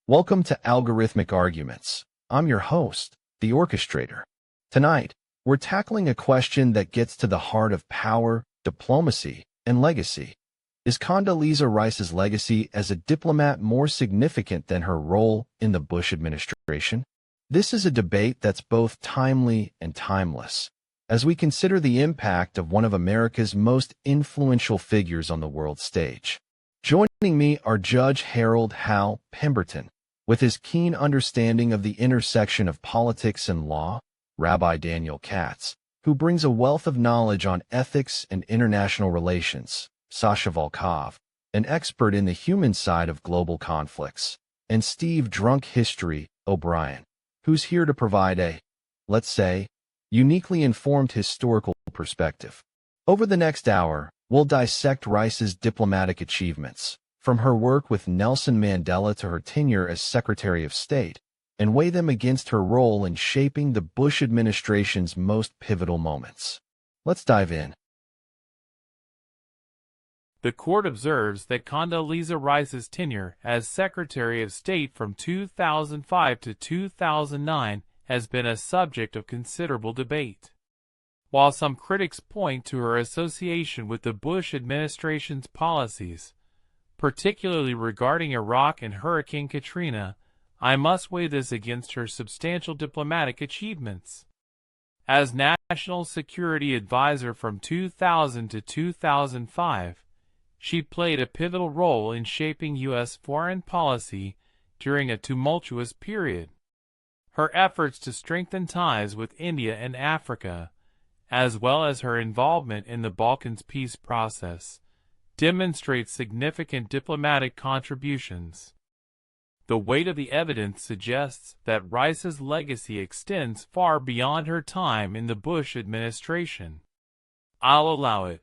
Welcome to Algorithmic Arguments. I'm your host, the Orchestrator. Tonight, we're tackling a question that gets to the heart of power, diplomacy, and legacy. Is Condoleezza Rice's legacy as a diplomat more significant than her role in the Bush administration? This is a debate that's both timely and timeless, as we consider the impact of one of America's most influential figures on the world stage. Joining me are Judge Harold Hal Pemberton, with his keen understanding of the intersection of politics and law, Rabbi Daniel Katz, who brings a wealth of knowledge on ethics and international relations, Sasha Volkov, an expert in the human side of global conflicts, and Steve Drunk History O'Brien, who's here to provide a, let's say, uniquely informed historical perspective. Over the next hour, we'll dissect Rice's diplomatic achievements, from her work with Nelson Mandela to her tenure as Secretary of State, and weigh them against her role in shaping the Bush administration's most pivotal moments. Let's dive in. The court observes that Condoleezza Rice's tenure as Secretary of State from 2005 to 2009 has been a subject of considerable debate. While some critics point to her association with the Bush administration's policies, particularly regarding Iraq and Hurricane Katrina, I must weigh this against her substantial diplomatic achievements. As National Security Advisor from 2000 to 2005, she played a pivotal role in shaping U.S. foreign policy during a tumultuous period. Her efforts to strengthen ties with India and Africa, as well as her involvement in the Balkans peace process, demonstrate significant diplomatic contributions. The weight of the evidence suggests that Rice's legacy extends far beyond her time in the Bush administration. I'll allow it.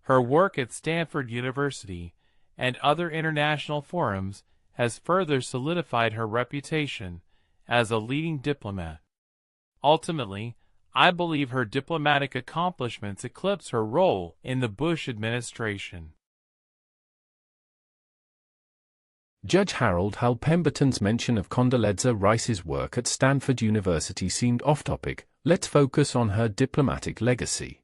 Her work at Stanford University and other international forums has further solidified her reputation as a leading diplomat. Ultimately, I believe her diplomatic accomplishments eclipse her role in the Bush administration. Judge Harold Hal Pemberton's mention of Condoleezza Rice's work at Stanford University seemed off-topic. Let's focus on her diplomatic legacy.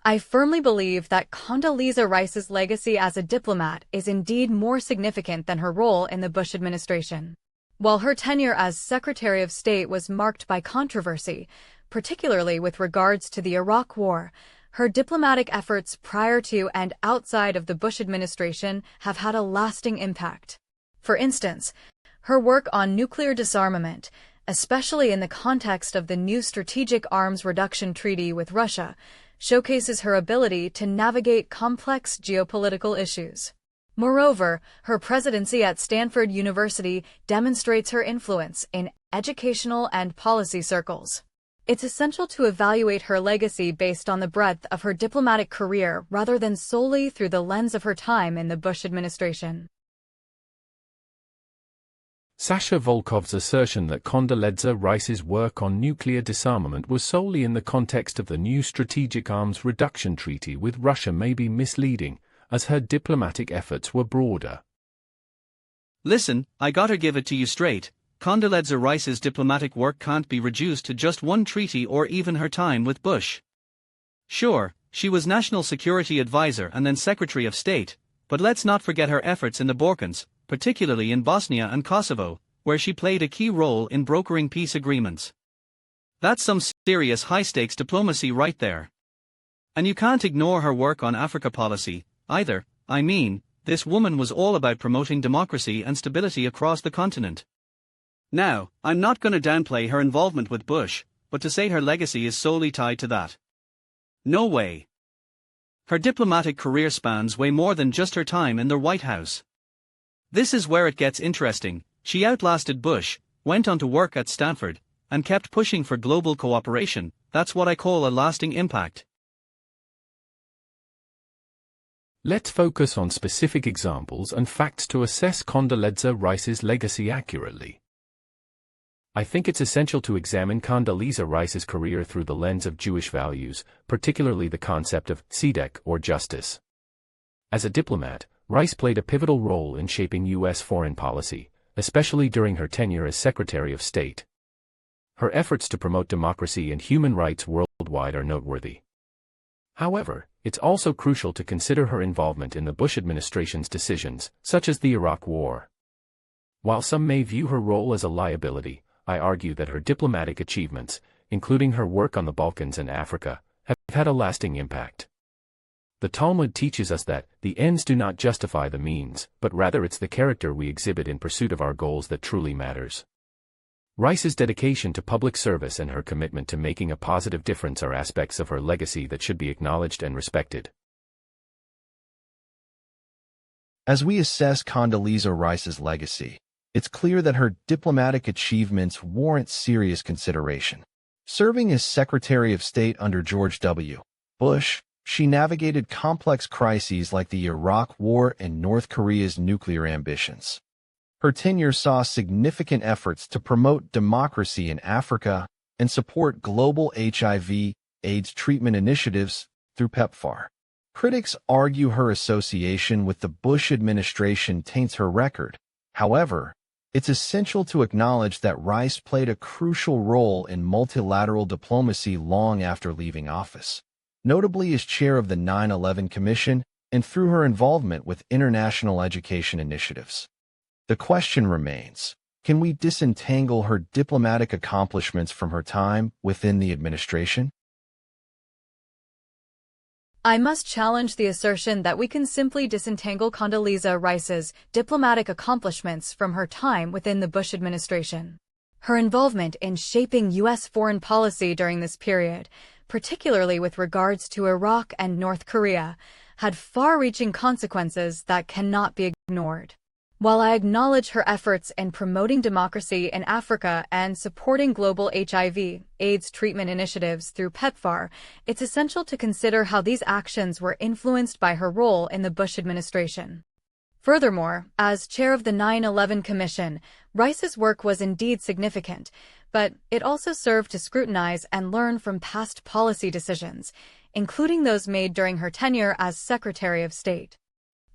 I firmly believe that Condoleezza Rice's legacy as a diplomat is indeed more significant than her role in the Bush administration. While her tenure as Secretary of State was marked by controversy, particularly with regards to the Iraq War, her diplomatic efforts prior to and outside of the Bush administration have had a lasting impact. For instance, her work on nuclear disarmament, especially in the context of the new Strategic Arms Reduction Treaty with Russia, showcases her ability to navigate complex geopolitical issues. Moreover, her presidency at Stanford University demonstrates her influence in educational and policy circles. It's essential to evaluate her legacy based on the breadth of her diplomatic career rather than solely through the lens of her time in the Bush administration. Sasha Volkov's assertion that Condoleezza Rice's work on nuclear disarmament was solely in the context of the new Strategic Arms Reduction Treaty with Russia may be misleading, as her diplomatic efforts were broader. Listen, I gotta give it to you straight. Condoleezza Rice's diplomatic work can't be reduced to just one treaty or even her time with Bush. Sure, she was National Security Advisor and then Secretary of State, but let's not forget her efforts in the Balkans, particularly in Bosnia and Kosovo, where she played a key role in brokering peace agreements. That's some serious high-stakes diplomacy right there. And you can't ignore her work on Africa policy, either. I mean, this woman was all about promoting democracy and stability across the continent. Now, I'm not going to downplay her involvement with Bush, but to say her legacy is solely tied to that. No way. Her diplomatic career spans way more than just her time in the White House. This is where it gets interesting. She outlasted Bush, went on to work at Stanford, and kept pushing for global cooperation. That's what I call a lasting impact. Let's focus on specific examples and facts to assess Condoleezza Rice's legacy accurately. I think it's essential to examine Condoleezza Rice's career through the lens of Jewish values, particularly the concept of tzedek or justice. As a diplomat, Rice played a pivotal role in shaping U.S. foreign policy, especially during her tenure as Secretary of State. Her efforts to promote democracy and human rights worldwide are noteworthy. However, it's also crucial to consider her involvement in the Bush administration's decisions, such as the Iraq War. While some may view her role as a liability, I argue that her diplomatic achievements, including her work on the Balkans and Africa, have had a lasting impact. The Talmud teaches us that the ends do not justify the means, but rather it's the character we exhibit in pursuit of our goals that truly matters. Rice's dedication to public service and her commitment to making a positive difference are aspects of her legacy that should be acknowledged and respected. As we assess Condoleezza Rice's legacy, it's clear that her diplomatic achievements warrant serious consideration. Serving as Secretary of State under George W. Bush, she navigated complex crises like the Iraq War and North Korea's nuclear ambitions. Her tenure saw significant efforts to promote democracy in Africa and support global HIV/AIDS treatment initiatives through PEPFAR. Critics argue her association with the Bush administration taints her record. However, it's essential to acknowledge that Rice played a crucial role in multilateral diplomacy long after leaving office, notably as chair of the 9/11 Commission and through her involvement with international education initiatives. The question remains, can we disentangle her diplomatic accomplishments from her time within the administration? I must challenge the assertion that we can simply disentangle Condoleezza Rice's diplomatic accomplishments from her time within the Bush administration. Her involvement in shaping U.S. foreign policy during this period, particularly with regards to Iraq and North Korea, had far-reaching consequences that cannot be ignored. While I acknowledge her efforts in promoting democracy in Africa and supporting global HIV/AIDS treatment initiatives through PEPFAR, it's essential to consider how these actions were influenced by her role in the Bush administration. Furthermore, as chair of the 9/11 Commission, Rice's work was indeed significant, but it also served to scrutinize and learn from past policy decisions, including those made during her tenure as Secretary of State.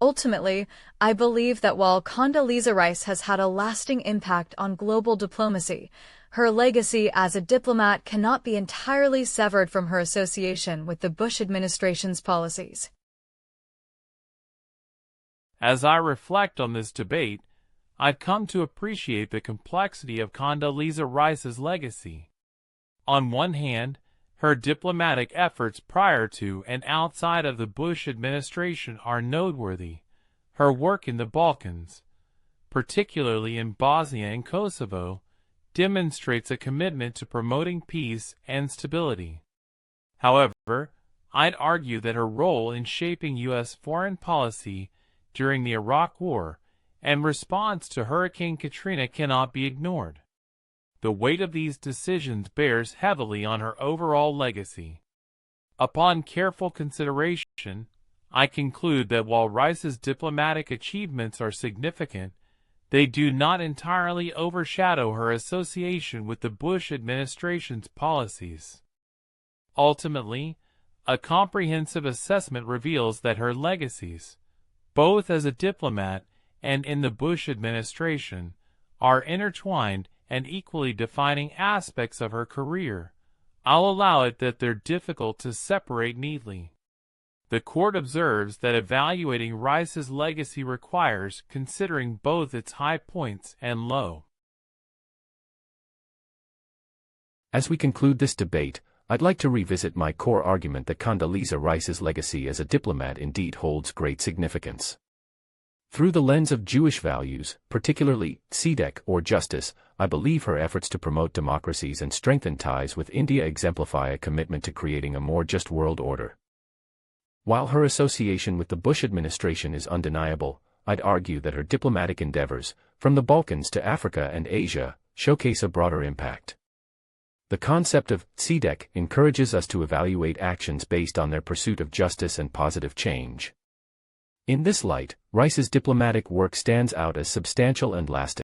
Ultimately, I believe that while Condoleezza Rice has had a lasting impact on global diplomacy, her legacy as a diplomat cannot be entirely severed from her association with the Bush administration's policies. As I reflect on this debate, I've come to appreciate the complexity of Condoleezza Rice's legacy. On one hand, her diplomatic efforts prior to and outside of the Bush administration are noteworthy. Her work in the Balkans, particularly in Bosnia and Kosovo, demonstrates a commitment to promoting peace and stability. However, I'd argue that her role in shaping U.S. foreign policy during the Iraq War and response to Hurricane Katrina cannot be ignored. The weight of these decisions bears heavily on her overall legacy. Upon careful consideration, I conclude that while Rice's diplomatic achievements are significant, they do not entirely overshadow her association with the Bush administration's policies. Ultimately, a comprehensive assessment reveals that her legacies, both as a diplomat and in the Bush administration, are intertwined and equally defining aspects of her career. I'll allow it that they're difficult to separate neatly. The court observes that evaluating Rice's legacy requires considering both its high points and low. As we conclude this debate, I'd like to revisit my core argument that Condoleezza Rice's legacy as a diplomat indeed holds great significance. Through the lens of Jewish values, particularly tzedek or justice, I believe her efforts to promote democracies and strengthen ties with India exemplify a commitment to creating a more just world order. While her association with the Bush administration is undeniable, I'd argue that her diplomatic endeavors, from the Balkans to Africa and Asia, showcase a broader impact. The concept of tzedek encourages us to evaluate actions based on their pursuit of justice and positive change. In this light, Rice's diplomatic work stands out as substantial and lasting.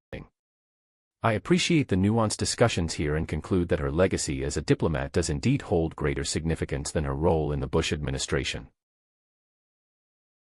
I appreciate the nuanced discussions here and conclude that her legacy as a diplomat does indeed hold greater significance than her role in the Bush administration.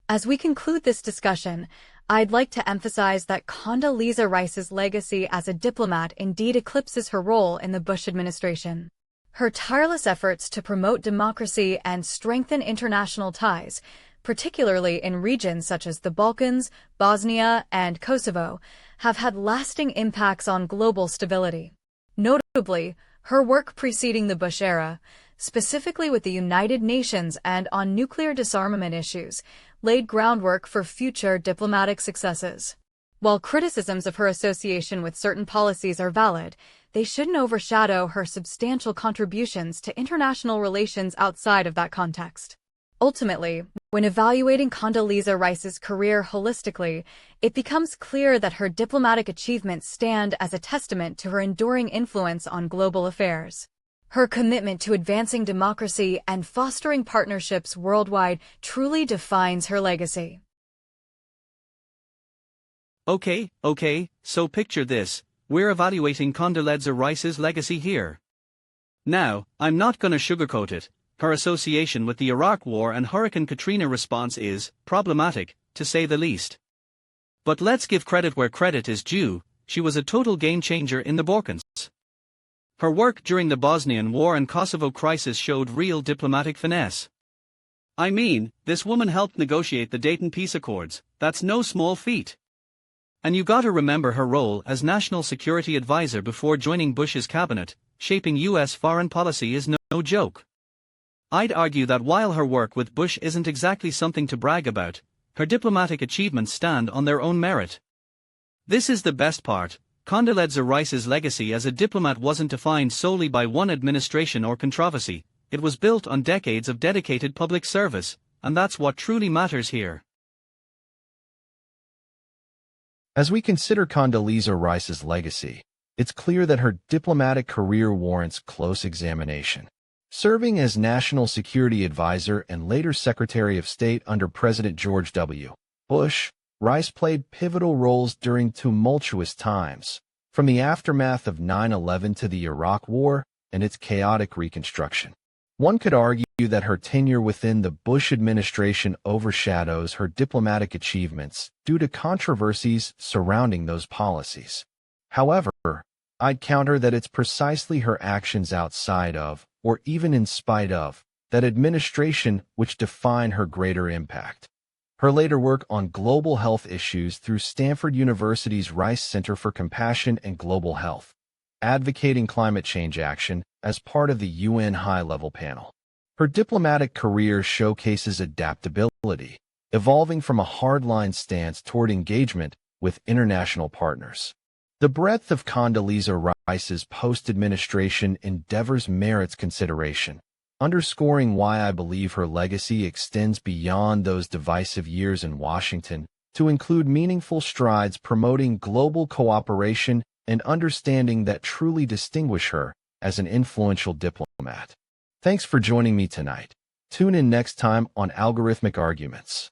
As we conclude this discussion, I'd like to emphasize that Condoleezza Rice's legacy as a diplomat indeed eclipses her role in the Bush administration. Her tireless efforts to promote democracy and strengthen international ties, particularly in regions such as the Balkans, Bosnia, and Kosovo, have had lasting impacts on global stability. Notably, her work preceding the Bush era, specifically with the United Nations and on nuclear disarmament issues, laid groundwork for future diplomatic successes. While criticisms of her association with certain policies are valid, they shouldn't overshadow her substantial contributions to international relations outside of that context. Ultimately, when evaluating Condoleezza Rice's career holistically, it becomes clear that her diplomatic achievements stand as a testament to her enduring influence on global affairs. Her commitment to advancing democracy and fostering partnerships worldwide truly defines her legacy. Okay, so picture this, we're evaluating Condoleezza Rice's legacy here. Now, I'm not gonna sugarcoat it, her association with the Iraq War and Hurricane Katrina response is problematic, to say the least. But let's give credit where credit is due, she was a total game-changer in the Balkans. Her work during the Bosnian War and Kosovo crisis showed real diplomatic finesse. I mean, this woman helped negotiate the Dayton Peace Accords, that's no small feat. And you gotta remember her role as National Security Advisor before joining Bush's cabinet, shaping US foreign policy is no joke. I'd argue that while her work with Bush isn't exactly something to brag about, her diplomatic achievements stand on their own merit. This is the best part, Condoleezza Rice's legacy as a diplomat wasn't defined solely by one administration or controversy, it was built on decades of dedicated public service, and that's what truly matters here. As we consider Condoleezza Rice's legacy, it's clear that her diplomatic career warrants close examination. Serving as National Security Advisor and later Secretary of State under President George W. Bush, Rice played pivotal roles during tumultuous times, from the aftermath of 9/11 to the Iraq War and its chaotic reconstruction. One could argue that her tenure within the Bush administration overshadows her diplomatic achievements due to controversies surrounding those policies. However, I'd counter that it's precisely her actions outside of, or even in spite of, that administration which define her greater impact. Her later work on global health issues through Stanford University's Rice Center for Compassion and Global Health, advocating climate change action as part of the UN high-level panel. Her diplomatic career showcases adaptability, evolving from a hardline stance toward engagement with international partners. The breadth of Condoleezza Rice's post-administration endeavors merits consideration, underscoring why I believe her legacy extends beyond those divisive years in Washington to include meaningful strides promoting global cooperation and understanding that truly distinguish her as an influential diplomat. Thanks for joining me tonight. Tune in next time on Algorithmic Arguments.